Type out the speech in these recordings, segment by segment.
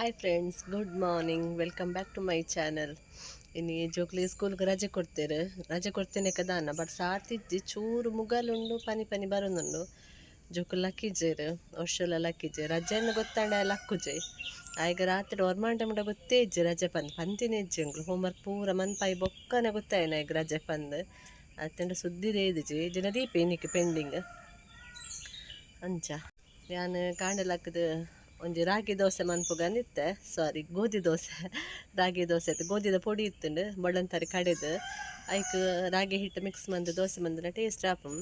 Hi friends, good morning. Welcome back to my channel. ಇನ್ನು ಜೋಕ್ಲಿ ಸ್ಕೂಲ್ಗೆ ರಜೆ ಕೊಡ್ತೇನೆ ಕದಾನ ಬಟ್ ಸಾತಿಜ್ಜಿ ಚೂರು ಮುಗಲುಂಡು ಪನಿ ಪನಿ ಬರೋನುಂಡು. ಜೋಕು ಲಕ್ಕಿಜೇರು ವರ್ಷಲ್ಲ ಲಕ್ಕಿಜೆ ರಜೆಯನ್ನು ಗೊತ್ತಾಂಡ ಲಕ್ಕುಜೆ ಆಯ್ಗ ರಾತ್ರಿ ಒರ್ಮಾಂಟ ಮುಡ ಗೊತ್ತೇ ಇಜ್ಜೆ ರಜೆ ಪಂತಿನ ಇಜ್ಜೆಂಗ್ಳು ಹೋಮ್ವರ್ಕ್ ಪೂರ ಮನ್ಪಾಯಿ ಬೊಕ್ಕನೆ ಗೊತ್ತಾಯನ ಈಗ ರಜೆ ಪಂದ್ ಅತ್ತಂಡ ಸುದ್ದಿದೇ ಇದ್ಜಿ ಜನ ದೀಪ ಇನ್ನಿಕ್ಕೆ ಪೆಂಡಿಂಗ್ ಅಂಚ ಯಾನ್ ಕಾಂಡಲಕ್ಕದು ಒಂಜಿ ರಾಗಿ ದೋಸೆ ಮನ್ಪುಗಂದಿತ್ತೆ. ಗೋಧಿ ದೋಸೆ ರಾಗಿ ದೋಸೆ ಆಯ್ತು. ಗೋಧಿದ ಪೊಡಿ ಇತ್ತುಂಡು ಬೊಳ್ಳಂತರಿ ಕಡೆದು ಐಕ್ ರಾಗಿ ಹಿಟ್ಟು ಮಿಕ್ಸ್ ಮಂದು ದೋಸೆ ಮಂದಿನ ಟೇಸ್ಟ್ ಆಪುಂ.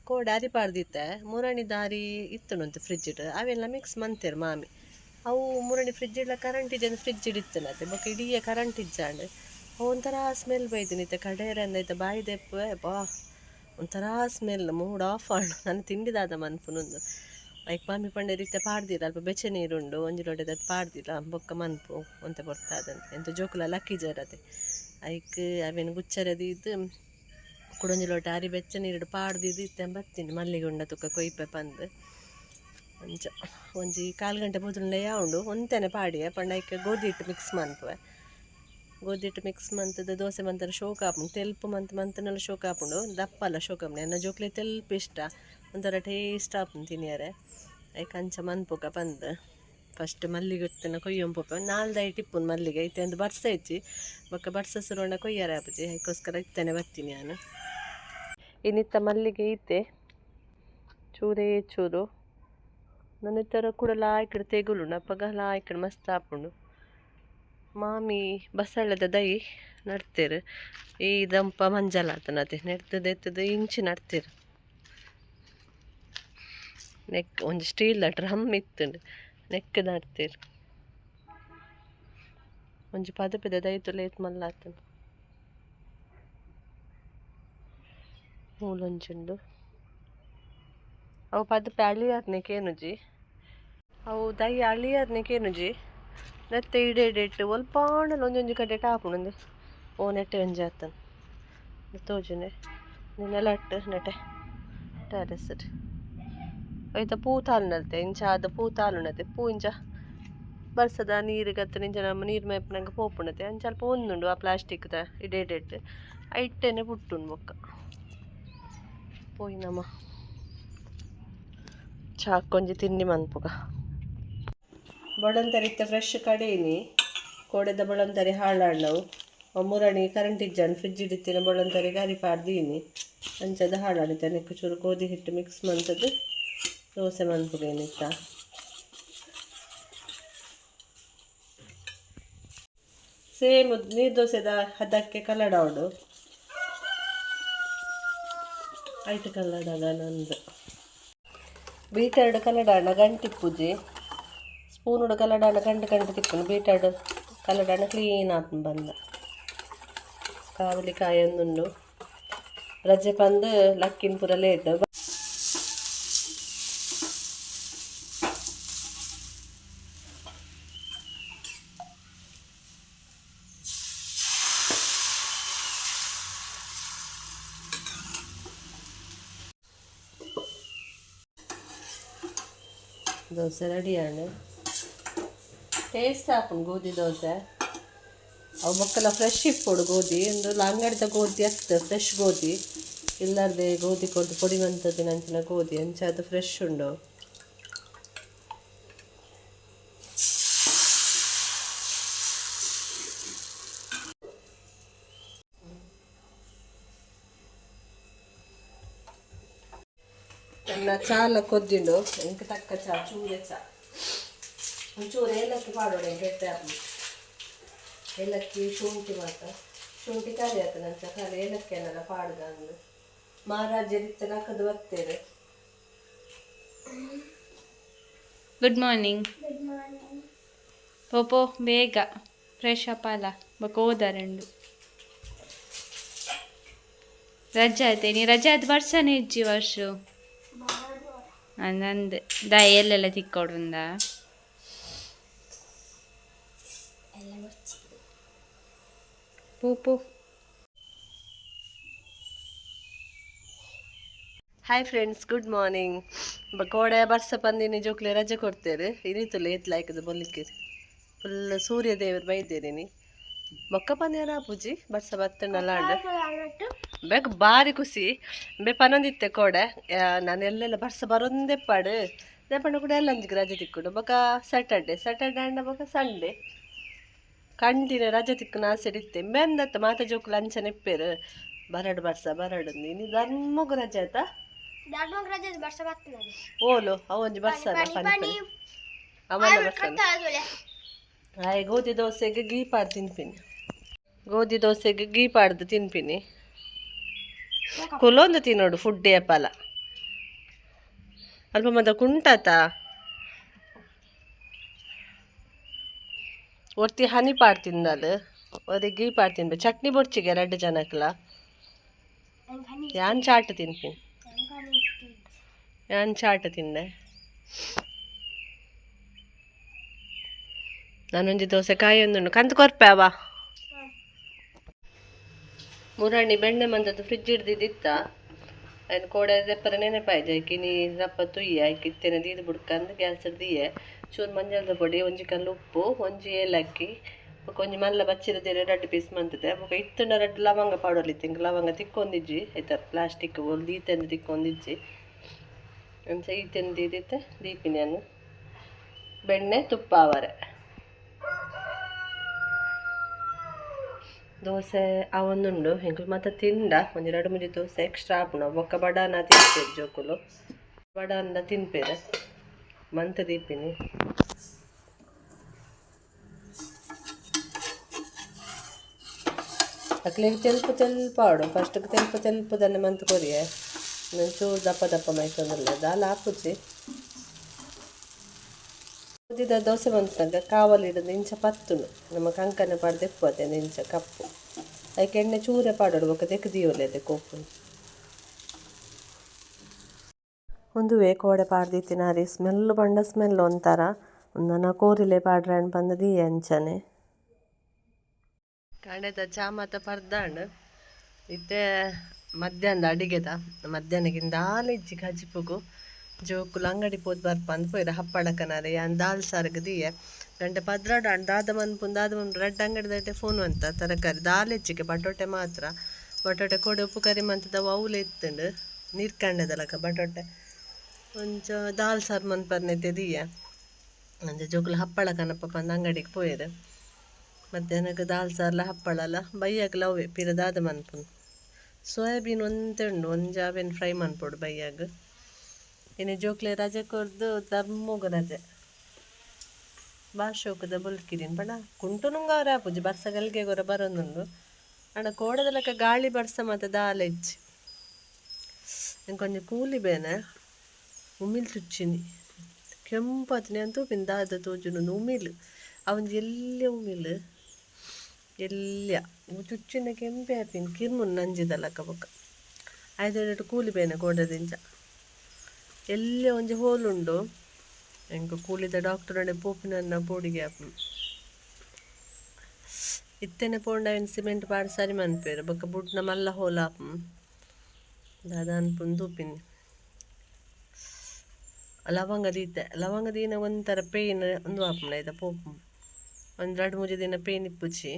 ಕೋಡೆ ಅರಿಪಾರ್ದಿತ್ತೆ ಮೂರಣಿ ದಾರಿ ಇತ್ತುಂಟು ಫ್ರಿಜ್ ಇಟ್ಟು ಅವೆಲ್ಲ ಮಿಕ್ಸ್ ಮಂತೇರು ಮಾಮಿ. ಅವು ಮೂರಣಿ ಫ್ರಿಜ್ ಇಡ್ಲ ಕರೆಂಟ್ ಇಜ್ಜಂದು ಫ್ರಿಜ್ ಇಡಿತ್ತನತ್ತೆ ಬೊಕ್ಕ ಇಡೀ ಕರೆಂಟ್ ಇಜ್ಜಾಂಡು ಅವು ಒಂಥರ ಸ್ಮೆಲ್ ಬೈದಿನಿತ್ತೆ ಕಡೇರೆ ಅಂದೈತೆ ಬಾಯಿ ದೆಪ್ಪೆ ಬಾ ಒಂಥರ ಸ್ಮೆಲ್ ಮೂಡ್ ಆಫ್ ಆಂಡು ನಾನು ತಿಂಡಿದಾದ ಮನ್ಪುನೊಂದು ಐಕ್ ಮಾಮಿ ಪಂಡೆ ರೀತಿ ಪಾಡ್ದಿರ ಅಲ್ಪ ಬೆಚ್ಚ ನೀರುಂಡು ಒಂಜಿ ಲೋಟದ ಪಾಡ್ದಿರ ಬೊಕ್ಕ ಮನ್ಪು ಒಂತ ಬರ್ತಾದಂತೆ ಎಂತ ಜೋಕುಲ ಲಕ್ಕಿ ಜರದೆ ಐಕ್ ಅವೇನು ಗುಚ್ಚರದಿ ಇದು ಕುಡೊಂಜಿ ಲೋಟ ಅರಿ ಬೆಚ್ಚ ನೀರು ಪಾಡ್ದಿದ್ದು ಇತ್ತೆ ಬತ್ತೀನಿ ಮಲ್ಲಿಗುಂಡ ತುಕ್ಕ ಕೊಯ್ಪೆ ಪಂದು ಅಂಚ ಒಂಜಿ 1/4 ಗಂಟೆ ಬುದುಂಡೆ ಉಂಡು ಒಂತೆನೆ ಪಾಡಿಯೆ ಪಂಡ ಐಕ್ ಗೋಧಿ ಹಿಟ್ಟು ಮಿಕ್ಸ್ ಮನ್ಪುವೆ. ಗೋಧಿ ಹಿಟ್ಟು ಮಿಕ್ಸ್ ಮಂತದ ದೋಸೆ ಮಂತರ ಶೋಕ ಹಾಪುಂಡು ತೆಲ್ಪು ಮಂತನೆಲ್ಲ ಶೋಕ ಹಾಪುಂಡು ದಪ್ಪಲ್ಲ ಶೋಕ ಹಾಪುಂಡು ಎನ್ನ ಜೋಕ್ಲೆ ತೆಲ್ಪು ಇಷ್ಟ ಒಂಥರ ಟೇಸ್ಟ್ ಹಾಪುಂಡು ತಿನಿಯರೆ ಐಕ್ ಅಂಚ ಮನ್ಪುಗ ಬಂದು ಫಸ್ಟ್ ಮಲ್ಲಿಗೆ ಇತ್ತನ ಕೊಯ್ಯೊಂಪೊಪ್ಪೆ 4-5 ಟಿಪ್ಪುನು ಮಲ್ಲಿಗೆ ಐತೆ ಒಂದು ಬರ್ಸ ಇಚ್ಚಿ ಬೊಕ್ಕ ಬರ್ಸ ಸುರುಂಡ ಕೊಯ್ಯರೆ ಆಪುಜಿ ಐಕೋಸ್ಕರ ಇತ್ತನೆ ಬರ್ತೀನಿ ನಾನು. ಇನ್ನಿತ್ತ ಮಲ್ಲಿಗೆ ಐತೆ ಚೂರೇ ಚೂರು ನನ್ನ ಥರ ಕೂಡ ಲಾಯ್ಕಡೆ ತೆಗುಲುಂಡು ಅಪ್ಪಗ ಲಾಯ್ಕಡೆ ಮಸ್ತ್ ಆಪುಂಡು. ಮಾಮಿ ಬಸಳೆದ ದೈ ನಡ್ತೇರು ಈ ದಂಪ ಮಂಜಲ ಆತನತೆ ನೆಡ್ತದೆ ಇಂಚಿ ನಡ್ತೇರು. ನೆಕ್ ಒಂಜಿ ಸ್ಟೀಲ್ ಡ್ರಮ್ ಇತ್ತುಂಡು ನೆಕ್ ನಡ್ತೇರು ಒಂಜಿ ಪದ ದೈತು ಲೇತ್ ಮಲ್ಲಾತನು ಮೂಲೊಂಜುಂಡು ಅವು ಪದಪೆ ಅಳಿಯಾರ್ನೆಕೇನುಜಿ ಅವು ದೈ ಅಳಿಯಾರ್ನೆಕೇನುಜಿ ನೆತ್ತೆ ಇಡೇಟು ಒಲ್ಪಾಂಡಲ ಒಂಜೊಂಜಿ ಕಡೆ ಟಾಪುಂಡು ಓ ನೆಟ್ಟೆ ಒಂಜಿ ಆತನು ತೋಜುನೆ ನೆಲಟ್ಟು ನೆಟೆ ಟೆರೆಸ್ಡ್ ಐತ ಪೂತಾಲು ನಲ್ತೆ ಇಂಚ ಆದ ಪೂತಾಲುನತೆ ಪೂ ಇಂಚ ಬರ್ಸದ ನೀರು ಗತ್ತ ಇಂಚ ನಮ್ಮ ನೀರು ಮೇಪನಂಗೆ ಪೋಪುಣತೆ ಅಂಚ ಅಲ್ಪ ಒಂದುಂಡು ಆ ಪ್ಲಾಸ್ಟಿಕ್ದ ಇಡೇಟೆಟ್ಟು ಐಟ್ಟೆನೆ ಪುಟ್ಟುಂಡು ಬೊಕ್ಕ ಪೋಯಿ ನಮ್ಮ ಚಾಕೊಂಜಿ ತಿಂಡಿ ಮನ್ಪುಗ ಬೊಳಂತರಿ ಇತ್ತ ಫ್ರೆಶ್ ಕಡೇನಿ ಕೋಡೆದ ಬೊಳಂತರಿ ಹಾಳಾಡ್ನವು ಮೂರಣಿ ಕರೆಂಟ್ ಇಜ್ಜಾನು ಫ್ರಿಜ್ ಇಡಿತ್ತಿನ ಬೊಳಂತರಿಗೆ ಅರಿ ಪಾಡ್ದೀನಿ ಅಂಚದ ಹಾಳಾಡಿತೆ ನೆಕ್ಕು ಚೂರು ಗೋಧಿ ಹಿಟ್ಟು ಮಿಕ್ಸ್ ಮಂತದ್ದು ದೋಸೆ ಮನ್ಪುಗೇನಿತ್ತ ಸೇಮ್ ನೀರು ದೋಸೆದ ಹದಕ್ಕೆ ಕಲ್ಲಡಾವಡು ಐಟು ಕಲ್ಲಡಾದ ನಂದು ಬೀಟರ್ಡು ಕಲ್ಲಡಾಣ ಗಂಟಿಪ್ಪುಜಿ ಸ್ಪೂನುಡು ಕಲ್ಲಡಾಣ ಗಂಟು ತಿಪ್ಪುನು ಬೀಟರ್ಡು ಕಲ್ಲಡಾಣ ಕ್ಲೀನ್ ಆಪುನು ಬಂದ ಕಾವಲಿ ಕಾಯೊಂದುಂಡು ರಜೆ ಪಂದು ಲಕ್ಕಿನ ಪೂರ ಲೇಟ್ ದೋಸೆ ರೆಡಿಯಾಣು ಟೇಸ್ಟ್ ಹಾಪುಂಡು ಗೋಧಿ ದೋಸೆ ಅವು ಮಕ್ಕಳ ಫ್ರೆಶ್ ಇಪ್ಪುಡು ಗೋಧಿ ಒಂದು ಅಂಗಡಿದ ಗೋಧಿ ಅತ್ತ ಫ್ರೆಶ್ ಗೋಧಿ ಇಲ್ಲಾರ್ದೆ ಗೋಧಿ ಕೊಟ್ಟು ಪೊಡಿ ಮಂತದ್ದು ನಂಚಿನ ಗೋಧಿ ಅಂಚ ಅದು ಫ್ರೆಶ್ ಉಂಡು. ನನ್ನ ಚಾಲ ಕೊದ್ದಿಂಡು ಎಂಕ ತಕ್ಕ ಚಾ ಚೂರೆ ಚಾ ಒಂಚೂರು ಏಲಕ್ಕಿ ಪಾಡೋಣ ಗಟ್ಟೆ ಹಾಕಿ ಏಲಕ್ಕಿ ಶುಂಠಿ ಮಾತ್ರ ಶುಂಠಿ ಕರಿ ಆಯ್ತು ನಂಚ ಕರಿ ಏಲಕ್ಕಿ ಅನ್ನೆಲ್ಲ ಪಾಡ್ದ ಅಂದು ಮಹಾರಾಜರಿತ್ತ ಹಾಕದು ಬರ್ತೇವೆ. ಗುಡ್ ಮಾರ್ನಿಂಗ್ ಪೋಪೋ ಬೇಗ ಫ್ರೆಶ್ ಅಪ್ ಅಲ್ಲ ಬೊಕ್ಕ ಓದಾರಂಡು ರಜೆ ಆಯ್ತೆ ನೀ ರಜೆ ಆಯ್ತು ಬರ್ಸನೆ ಇಜ್ಜಿ ವರ್ಷ ನಂದು ದಯ ಎಲ್ಲೆಲ್ಲ ತಿಕ್ಕೊಡುಂದ ಪೂಪು. Hi friends, good morning. ಕೋಡೆ ಬರ್ಸ ಪಂದಿನಿ ಜೋಕ್ಲೆ ರಜೆ ಕೊಡ್ತೇರು ಇನ್ನಿತ್ತುಲ್ಲ ಏತ್ ಲಾಯ್ಕದ ಬೊಲಿಕ್ಕೆ ಫುಲ್ ಸೂರ್ಯ ದೇವರು ಬೈದೇರಿನಿ ಬೊಕ್ಕ ಪನ್ಯಾರ ಪೂಜಿ ಬರ್ಸ ಬತ್ತನಲ್ಲಾಂಡ್ ಬೇಗ ಬಾರಿ ಖುಷಿ ಬೇ ಪನೊಂದಿತ್ತೆ ಕೋಡೆ ನಾನು ಎಲ್ಲೆಲ್ಲ ಬರ್ಸ ಬರೊಂದೆ ಪಾಡು ದೇಪಣ್ಣ ಕೂಡ ಎಲ್ಲ ಅಂಜಿಗೆ ರಜೆ ತಿಕ್ಕುಡು ಬೊಕ ಸ್ಯಾಟರ್ಡೆ ಅಂಡ ಬೊಕ ಸಂಡೇ ಕಂಟಿನ್ಯೂ ರಜೆ ತಿಕ್ಕುನ ಆಸೆಡಿತ್ತೆ ಬೆಂದತ್ತ ಮಾತ ಜೋಕುಲು ಅಂಚನೆ ಇಪ್ಪೇರು ಬರಡು ಬರ್ಸ ಬರಡು ನೀನು ಧರ್ಮಗು ರಜೆ ಆಯ್ತಾ ಓಲು ಅವೊಂಜಿ ಬರ್ಸನ ಪನಿ ಅವನ್ನ ಬರ್ಸನ ಆಯ್ ಗೋಧಿ ದೋಸೆಗೆ ಗೀ ಪಾಡು ತಿನ್ಪಿನಿ ಗೋಧಿ ದೋಸೆಗೆ ಗೀ ಪಾಡ್ದು ತಿನ್ಪಿನಿ ಕುಲೊಂದು ತಿನ್ನೋಡು ಫುಡ್ ಏಪಲ ಅಲ್ಪ ಮದ ಕುಂಟಾತ ಒತ್ತಿ ಹನಿ ಪಾಡು ತಿಂದಲು ಒದೆ ಗೀ ಪಾಡು ತಿನ್ಬೇಕು ಚಟ್ನಿ ಬೊಡ್ಚಿಗೆ 2 ಜನಕ್ಲ ಯಾನ್ ಚಾಟ್ ತಿನ್ಪಿನಿ ಯಾನ್ ಚಾಟ್ ತಿಂದೆ ನಾನೊಂಜಿ ದೋಸೆ ಕಾಯಿ ಒಂದುಂಡು ಕಂತು ಕೊರ್ಪೆ ಅವ ಮುರಾಣಿ ಬೆಣ್ಣೆ ಮಂದದ್ದು ಫ್ರಿಜ್ ಹಿಡ್ದಿದ್ದಿತ್ತ ಅದನ್ನು ಕೋಡೆ ದೆಪ್ಪರ ನೆನಪಾಯ್ತು ಆಯ್ಕೆ ನೀ ರಪ್ಪ ತುಯ್ಯ ಆಯ್ಕೆ ಇತ್ತೇನೆ ದೀದು ಬಿಡ್ಕಂದು ಗ್ಯಾಸ್ ಹಿಡ್ದಿಯೆ ಚೂರು ಮಂಜಳದ ಪೊಡಿ ಒಂಜಿ ಕಲ್ಲು ಉಪ್ಪು ಒಂಜಿ ಏಲಕ್ಕಿ ಒಂಜಿ ಮಲ್ಲ ಬಚ್ಚಿರದೇರೆ 2 ಪೀಸ್ ಮಂತದೆ ಬೊಕ ಇತ್ತುಂಡ 2 ಲವಂಗ ಪಾಡೋಲಿತ್ತು ಇಂಕ ಲವಂಗ ತಿಕ್ಕೊಂದಿಜ್ಜಿ ಆಯ್ತಾ ಪ್ಲಾಸ್ಟಿಕ್ ಒಂದು ಈತೆಂದು ತಿಕ್ಕೊಂದಿಜ್ಜಿ ಅಂಚ ಈತೆಂದು ದೀದಿತ್ತೆ ದೀಪಿನಿ ಅನ್ನು ಬೆಣ್ಣೆ ತುಪ್ಪ ಅವರೆ ದೋಸೆ ಅವೊಂದುಂಡು ಹೆಂಗೆ ಮತ್ತೆ ತಿಂಡ ಒಂದು 2-3 ದೋಸೆ ಎಕ್ಸ್ಟ್ರಾ ಹಾಪುಣ ಬೊಕ್ಕ ಬಡಾನ ತಿನ್ಪೇರು ಜೋಕುಲು ಬಡಾನ ತಿನ್ಪೇರು ಮಂತ ದೀಪಿನಿ ಅಕ್ಲಿಗೆ ತೆಲ್ಪಾಡು ಫಸ್ಟಿಗೆ ತೆಲ್ಪದನ್ನೇ ಮಂತ್ ಕೊರಿಯೆ ಚೂರು ದಪ್ಪ ಮೈಕೊಂದಿಲ್ಲ ದಾಲ್ ಹಾಕುಚ್ಚಿ ಉದ್ದಿದ ದೋಸೆ ಬಂತಾಗ ಕಾವಲು ಹಿಡಿದು ಇಂಚ ಪತ್ತುಂಡು ನಮ್ಮ ಕಂಕನ ಪಾಡು ತೆಪ್ಪದೆ ಇಂಚ ಕಪ್ಪು ಅದಕ್ಕೆ ಎಣ್ಣೆ ಚೂರೆ ಪಾಡೋಡು ಬೊಕ್ಕ ತೆಗ್ದಿಯೋಲೆ ಅದೇ ಕೊಪ್ಪು ಒಂದು ಕೋಡೆ ಪಾಡ್ದಿತ್ತಿನಾರಿ ಸ್ಮೆಲ್ ಬಂಡ ಸ್ಮೆಲ್ ಒಂಥರ ಒಂದನ ಕೋರಿಲೆ ಪಾಡ್ರೆ ಬಂದದಿ ಅಂಚನೆ ಕಣೆದ ಚಾಮತ ಪರ್ದಾಂಡು ಇತ್ತೆ ಮಧ್ಯಾಹ್ನದ ಅಡಿಗೆದ ಮಧ್ಯಾಹ್ನಕ್ಕಿಂತ ಇಜ್ಜಿ ಕಜಿಪುಗು ಜೋಕುಲು ಅಂಗಡಿ ಪೋದು ಬರ್ಪಂದು ಪೋಯ್ರ ಹಪ್ಪಳಕನಾರೆ ಯಾನ್ ದಾಲ್ ಸಾರ್ಗೆ ದಿಯೆ ಗಂಟೆ ಪದ್ರಾಡ ದಾದ ಮನ್ಪುಂಡು 2 ಅಂಗಡಿ ಫೋನ್ ಅಂತ ತರಕಾರಿ ದಾಲ್ ಹೆಚ್ಚಿಗೆ ಬಟೋಟೆ ಮಾತ್ರ ಬಟೋಟೆ ಕೊಡೆ ಉಪ್ಪು ಕರಿ ಮಂತದವು ಅವಲೆ ಇತ್ತುಂಡು ನೀರು ಕಂಡದಲಕ ಬಟೋಟೆ ಒಂಚ ದಾಲ್ ಸಾರು ಮನ್ಪರ್ನೈತೆ ದಿಯೆ ಅಂಚೆ ಜೋಕುಲು ಹಪ್ಪಳ ಕನಪ್ಪ ಪಂದು ಅಂಗಡಿಗೆ ಪೋಯ್ರು ಮಧ್ಯಾಹ್ನಕ್ಕೆ ದಾಲ್ ಸಾರ್ಲ ಹಪ್ಪಳಲ್ಲ ಬೈಯಾಗಲ ಅವೇ ಪಿರ ದಾದ ಮನ್ಪುಂಡು ಸೋಯಾಬೀನ್ ಒಂತೆ ಉಂಡು ಒಂಜಾವೇನು ಫ್ರೈ ಮನ್ಪೋಡು ಬೈಯಾಗ ಇನ್ನು ಜೋಕ್ಲೆ ರಜೆ ಕೊರ್ದು ಧರ್ಮೋಗ ರಜೆ ಭಾಷೋಕದ ಬುಲ್ಕಿರಿನ್ ಬಣ ಕುಂಟು ನುಂಗವ್ರೆ ಆಪುಜಿ ಬರ್ಸ ಗಲ್ಗೆ ಗೊರ ಬರೋಂದುಂಡು ಅಣ್ಣ ಕೋಡದ ಲೆಕ್ಕ ಗಾಳಿ ಬರ್ಸ ಮತ್ತು ದಾಲ ಇಜ್ಜಿ ಕೊಂಚ ಕೂಲಿ ಬೇನೆ ಉಮಿಲ್ ತುಚ್ಚಿನಿ ಕೆಂಪತ್ನಿ ಅಂತೂ ಪಿನ್ ದಾದ ತೋಜುನೊಂದು ಉಮಿಲು ಅವನ್ ಎಲ್ಲಿ ಉಮಿಲು ಎಲ್ಲಿಯ ಚುಚ್ಚಿನ ಕೆಂಪೆ ಆಪಿನ ಕಿರ್ಮುನ್ ನಂಜಿದಲಕ್ಕ ಬೊಕ್ಕ 5 ಕೂಲಿ ಬೇನೆ ಕೋಡದಿಂಚ ಎಲ್ಲಿ ಒಂಜಿ ಹೋಲುಂಡು ಎಂಕ ಕೂಲಿದ ಡಾಕ್ಟರ್ ಅಡೆ ಪೋಪಿನ ಪೋಡಿಗೆ ಆಪು ಇತ್ತೇನೆ ಪೋಂಡ ಏನು ಸಿಮೆಂಟ್ ಪಾಡು ಸರಿ ಮನ್ಪೇರು ಬೊಕ್ಕ ಬುಡ್ನ ಮಲ್ಲ ಹೋಲ್ ಆಪು ದಾದ ಅನ್ಪುಂದು ತೂಪಿನಿ ಲವಂಗ ದೀನ ಒಂಥರ ಪೇಯ್ನ್ ಒಂದು ಆಪುಂಡ ಆಯ್ತಾ ಪೋಪು ಒಂದು 2-3 ದಿನ ಪೇಯ್ನ್ ಇಪ್ಪುಚಿ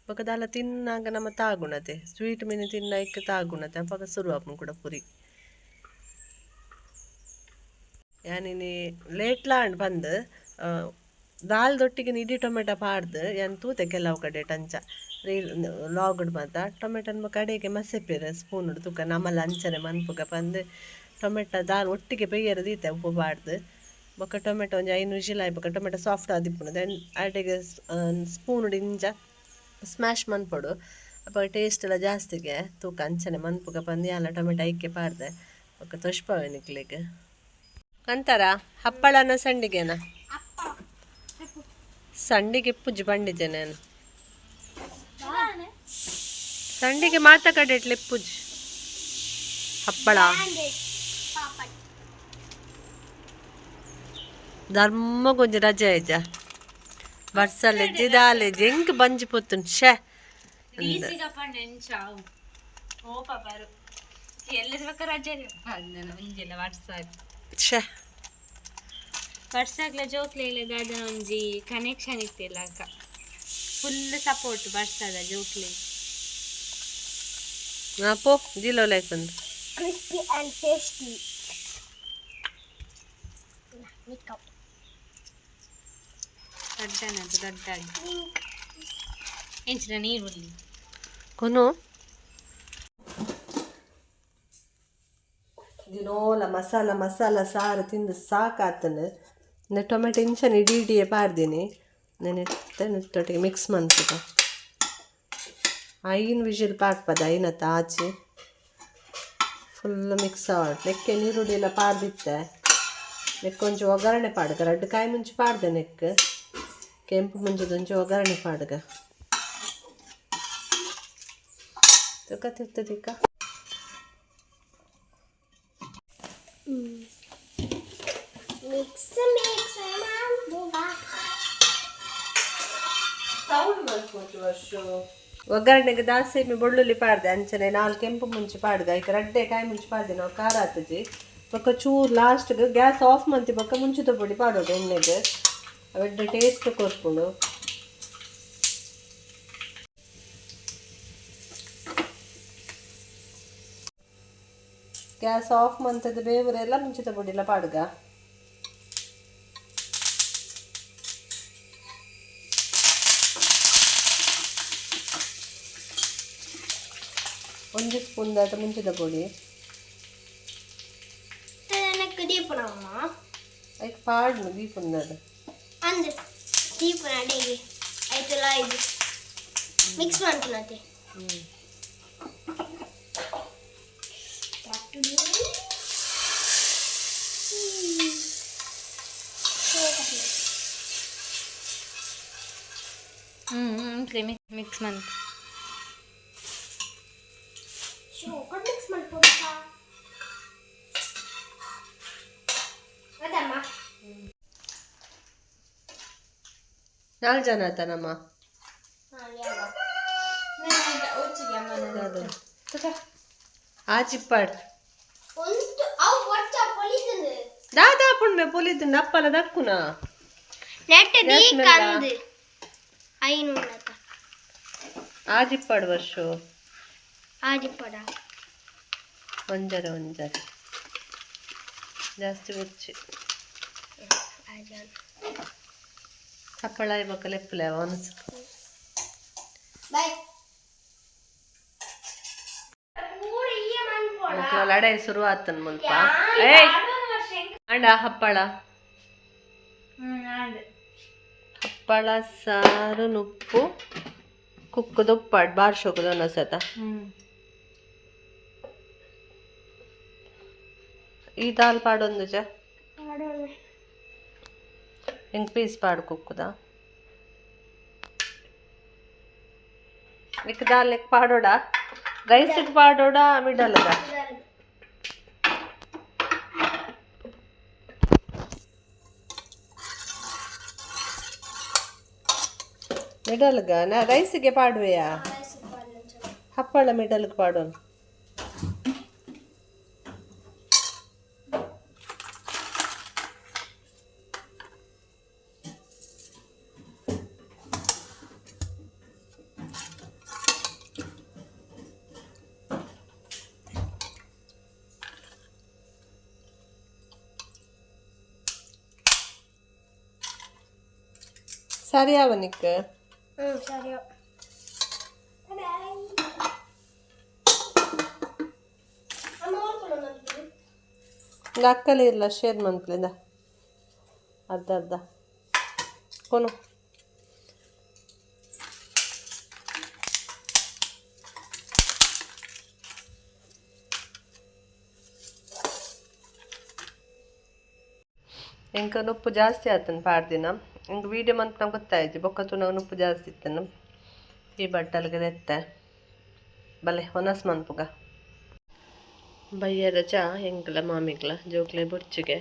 ಬೊಕ್ಕ ದಾಲ ತಿನ್ನಾಗ ನಮ್ಮ ತಾಗುಣತೆ ಸ್ವೀಟ್ ಮೀನು ತಿನ್ನಕ್ಕೆ ತಾಗುಣತೆ ಅಪ್ಪಾಗ ಶುರು ಆಪುಂಡು ಕೂಡ ಪುರಿ ಯಾನಿನಿ ಲೇಟ್ಲಾಂಡ್ ಬಂದು ದಾಲ್ದೊಟ್ಟಿಗೆ ಇಡೀ ಟೊಮೆಟೊ ಪಾಡ್ದು ಯಾನ್ ತೂತೆ ಕೆಲವು ಕಡೆ ಟಂಚ ಲಾಗುಡ್ ಮಾತ ಟೊಮೆಟೊನ ಕಡೆಗೆ ಮಸೆಪೇರು ಸ್ಪೂನ್ ತೂಕ ನಮ್ಮಲ್ಲ ಅಂಚನೆ ಮನ್ಪುಗ ಬಂದು ಟೊಮೆಟೊ ದಾಲ್ ಒಟ್ಟಿಗೆ ಬೇಯರು ದೀತೆ ಉಪ್ಪು ಪಾಡ್ದು ಬೊಕ್ಕ ಟೊಮೆಟೊ ಒಂಜಿ 5 ವಿಷಿಲ್ ಆಯ್ ಬೊಕ್ಕ ಟೊಮೆಟೊ ಸಾಫ್ಟ್ ಆದಿಪ್ಪುಂಡು ದೆನ್ ಅಡಿಗೆ ಸ್ಪೂನ್ ಇಂಜ ಸ್ಮ್ಯಾಶ್ ಮನ್ಪೊಡು ಅಪ್ಪ ಟೇಸ್ಟ್ ಎಲ್ಲ ಜಾಸ್ತಿಗೆ ತೂಕ ಅಂಚನೆ ಮನ್ಪುಗ ಬಂದು ಎಲ್ಲ ಟೊಮೆಟೊ ಐಕ್ಕೆ ಪಾಡ್ದೆ ಬೊಕ್ಕ ತೊಷ್ಪವೆ ನಿಕ್ಲಿಗೆ ಅಂತಾರ ಹಪ್ಪಳನ ಸಂಡಿಗೆನ ಸಂಡಿಗೆ ಪುಜ್ಜಿ ಬಂಡಿದ್ದೆ ನಾನು ಸಂಡಿಗೆ ಮಾತ ಕಡೆ ಇಟ್ಲಿ ಪುಜ್ಜಿ ಹಪ್ಪಳ ಧರ್ಮ ಕೊಂಚ ರಜೆ ಆಯ್ತಾ ಬರ್ಸಲ್ಲ ಜಿದಾಲೆ ಹೆಂಗ್ ಬಂಜಿ ಪೊತ್ತುಂಡು ಶೇ ಛೇ ಬರ್ಸಾಗ್ಲ ಜೋಕ್ಲೆ ಇಲ್ಲ ದಾದನ ಒಂಜಿ ಕನೆಕ್ಷನ್ ಇತ್ತಿಲ್ಲ ಅಕ್ಕ ಫುಲ್ ಸಪೋರ್ಟ್ ಬರ್ಸದ ಜೋಕ್ಲೆ ಪೋ ಜಿಲ್ಲೋ ಲೈಕ್ ಬಂದು crispy and tasty. ದೊಡ್ಡನದು ದೊಡ್ಡಾಗಿ ಹೆಂಚಿನ ನೀರುಳ್ಳಿ ಕೊನು ದಿನೋಲ ಮಸಾಲ ಸಾರು ತಿಂದು ಸಾಕಾತನು ಟೊಮೆಟೊ ಇಂಚನೆ ಇಡೀ ಇಡಿಯೇ ಪಾರ್ದೀನಿ ನೆನೆಟ್ಟೊಟ್ಟಿಗೆ ಮಿಕ್ಸ್ ಮಾಡ್ತದ ಐನ್ ವಿಜಿಲ್ ಪಾಡ್ಪದ ಐನತ್ತ ಆಚೆ ಫುಲ್ ಮಿಕ್ಸ್ ಆಡ್ ನೆಕ್ಕೆ ನೀರುಳ್ಳಿ ಎಲ್ಲ ಪಾಡ್ದಿತ್ತೆ ನೆಕ್ ಒಂಚು ಒಗ್ಗರಣೆ ಪಾಡ್ಗ ರಡ್ಡು ಕಾಯಿ ಮುಂಚೆ ಪಾಡ್ದೆ ನೆಕ್ ಕೆಂಪು ಮುಂಚೆದೊಂಚು ಒಗ್ಗರಣೆ ಪಾಡ್ಗ ತಿರ್ತದಿಕ್ಕ Mix, ಒಗ್ಗರಣೆಗೆ ದಾಸೇಮಿ ಬೆಳ್ಳುಳ್ಳಿ ಪಾಡ್ದೆ ಅಂಚನೆ 4 ಕೆಂಪು ಮುಂಚೆ ಪಾಡ್ಗ ಈಗ ರಡ್ಡೆ ಕಾಯಿ ಮುಂಚೆ ಪಾಡ್ದೆ ನಾವು ಖಾರ ಆತಜಿ ಬೊಕ್ಕ ಚೂರು ಲಾಸ್ಟ್ಗೆ ಗ್ಯಾಸ್ ಆಫ್ ಮಂತಿ ಬೊಕ್ಕ ಮುಂಚಿತ ಪುಡಿ ಪಾಡೋದು ಎಣ್ಣೆಗೆ ಅವೆಡ್ಡೆ ಟೇಸ್ಟ್ ಕೊರ್ಪುಂಡು ಗ್ಯಾಸ್ ಆಫ್ ಮಂತದ ಬೇವರೆಲ್ಲ ಮುಂಚಿತ ಪುಡಿಲ್ಲ ಪಾಡ್ಗ ಒಂದು ಸ್ಪೂನ್ ದಾಟ ಮುಂಚಿದ ಪುಡಿ எனக்கு தீபனம்மா ಅದಕ್ಕೆ ಪಾಡ್ನು ದೀಪುಂದದು அந்த தீபன அடேಗೆ ಐತಲ್ಲ ಇದು ಮಿಕ್ಸ್ ಮಾಡ್ಕೊಳತ್ತೆ ಮಿಕ್ಸ್ ಮಂತ್ ಶೋಕಟ್ ಮಿಕ್ಸ್ ಮಾಡ್ಕೊಳ್ತಾ ಅದಮ್ಮ 4 ಜನ ಆತನಮ್ಮ ಆಚಿಪ್ಪಾಡ್ ಒಂದು ಅವು ಒಟ್ಟ ಪೊಲಿತಂದು ದಾದಾ ಪುಣ್ಮೆ ಪೊಲಿತು ನಪ್ಪಲ ದಕ್ಕುನ ನೆಟ್ ದಿ ಕಂದು ಐನು ನತ ಆಜಿಪ್ಪಾಡ್ ವರ್ಷು ಆಜಿಪಡ ಒಂಜರ ಜಾಸ್ತಿ ಮುಚ್ಚಿ ಆಜಾನ್ ಹಪ್ಪಳ ಇವಾಗ ಲೆಪ್ಪಲೆ ಒನ್ಸ್ ಬೈ ಲಡೆ ಶುರು ಆತನ್ ಮುಲ್ಪ ಏಯ್ ಅಂಡ ಹಪ್ಪಳ ಹಪ್ಪಳ ಸಾರು ನುಪ್ಪು ಕುಕ್ಕುದು ಉಪ್ಪಾಡ್ ಬಾರ್ಶೋಕದ ಒನ್ನಸತ ಈ ದಾಲ್ ಪಾಡೊಂದು ಜ ಹೆಂಗ್ ಪೀಸ್ ಪಾಡು ಕುಕ್ಕುದ ಇಕ್ ದಾಲ್ ಲೆಕ್ ಪಾಡೋಡ ರೈಸಿಗೆ ಪಾಡೋಡ ಮಿಡಲ್ಗ ಮಿಡಲ್ಗ ನಾ ರೈಸಿಗೆ ಪಾಡುವೆಯಾ ಹಪ್ಪಳ ಮಿಡಲ್ಗೆ ಪಾಡೋನು ಸರಿಯಾವನಿಕ್ಕೆ ಸರಿ ಇಲ್ಲ ಅಕ್ಕಲೇ ಇರಲ್ಲ ಶೇರ್ ಮಂತ್ಲಿಂದ ಅರ್ಧ ಕೊನು ಇಂಕ ಉಪ್ಪು ಜಾಸ್ತಿ ಆತನ ಪಾಡ್ದಿನ ಇಂಕ ವೀಡಿಯೋ ಮಂತ್ ನಮ್ಗೆ ಗೊತ್ತಾಯ್ತು ಬೊಕ್ಕತ್ತು ನಾವು ಉಪ್ಪು ಜಾಸ್ತಿ ಇತ್ತನ ಈ ಬಟ್ಟಲ್ಗೆ ತೆತ್ತ ಬಲೆ ಹೊನಸ್ ಮನ್ಪುಗ ಬಯ್ಯದ ಚಾ ಎಂಕಲ ಮಾಮಿಗ್ಲ ಜೋಕ್ಲೆ ಬುರ್ಚಿಗೆ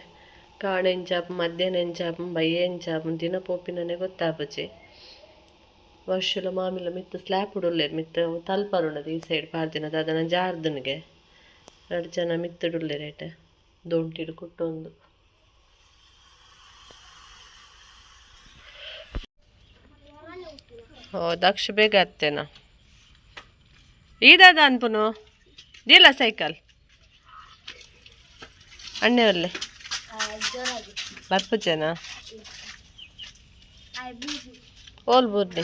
ಕಾಣ ಎಂಚಾಪು ಮಧ್ಯಾಹ್ನ ಎಂಚಾಪು ಬಯ್ಯ ಎಂಚಾಪು ದಿನ ಪೋಪಿನೇ ಗೊತ್ತಾಪುಜಿ ವರ್ಷಲ ಮಾಮಿಲ ಮಿತ್ತು ಸ್ಲ್ಯಾಪ್ ಉಡುಲ್ಲೇರು ಮಿತ್ತು ತಲ್ಪರುಣದು ಈ ಸೈಡ್ ಪಾರ್ದಿನದು ಅದನ್ನು ಜಾರ್ದನಿಗೆ 2 ಜನ ಮಿತ್ತುಡುಲ್ಲೆ ರೇಟ್ ದೊಡ್ಡಿಡು ಕುಟ್ಟೊಂದು हो दक्ष बेग आते ना ई दादा अनपुनो दिला सायकल अण्णे वल्ले भरपूर जन ओल बूर्दी